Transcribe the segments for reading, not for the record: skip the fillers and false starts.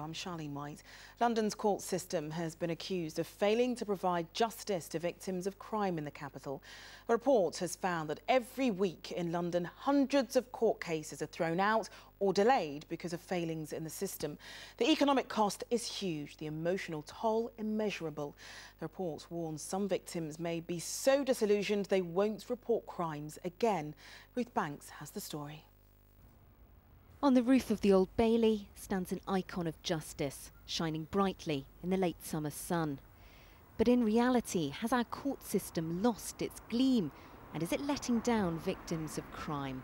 I'm Charlene White. London's court system has been accused of failing to provide justice to victims of crime in the capital. A report has found that every week in London, hundreds of court cases are thrown out or delayed because of failings in the system. The economic cost is huge, the emotional toll immeasurable. The report warns some victims may be so disillusioned they won't report crimes again. Ruth Banks has the story. On the roof of the Old Bailey stands an icon of justice, shining brightly in the late summer sun. But in reality, has our court system lost its gleam? And is it letting down victims of crime?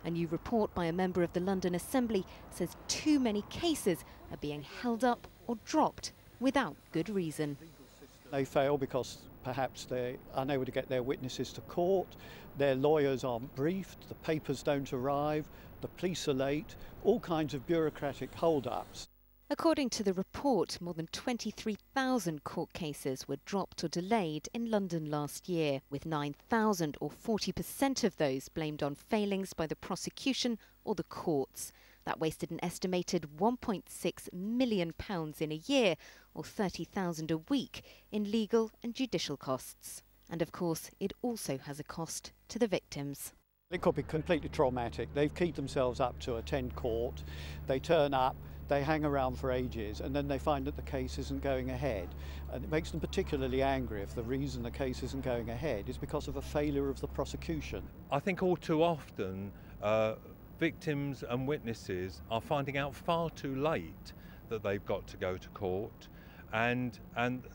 A new report by a member of the London Assembly says too many cases are being held up or dropped without good reason. They fail because perhaps they're unable to get their witnesses to court, their lawyers aren't briefed, the papers don't arrive, the police are late, all kinds of bureaucratic hold-ups. According to the report, more than 23,000 court cases were dropped or delayed in London last year, with 9,000 or 40% of those blamed on failings by the prosecution or the courts. That wasted an estimated £1.6 million in a year, or £30,000 a week, in legal and judicial costs. And of course, it also has a cost to the victims. It could be completely traumatic. They've keyed themselves up to attend court, they turn up, they hang around for ages, and then they find that the case isn't going ahead. And it makes them particularly angry if the reason the case isn't going ahead is because of a failure of the prosecution. I think all too often victims and witnesses are finding out far too late that they've got to go to court and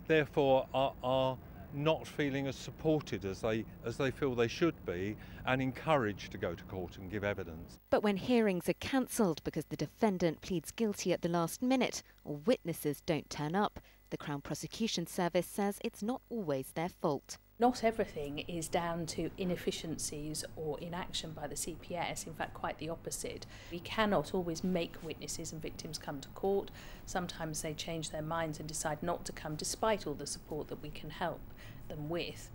therefore are not feeling as supported as they feel they should be and encouraged to go to court and give evidence. But when hearings are cancelled because the defendant pleads guilty at the last minute or witnesses don't turn up, the Crown Prosecution Service says it's not always their fault. Not everything is down to inefficiencies or inaction by the CPS, in fact quite the opposite. We cannot always make witnesses and victims come to court. Sometimes they change their minds and decide not to come despite all the support that we can help them with.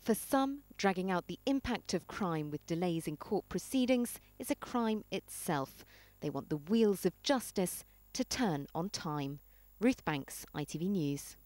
For some, dragging out the impact of crime with delays in court proceedings is a crime itself. They want the wheels of justice to turn on time. Ruth Banks, ITV News.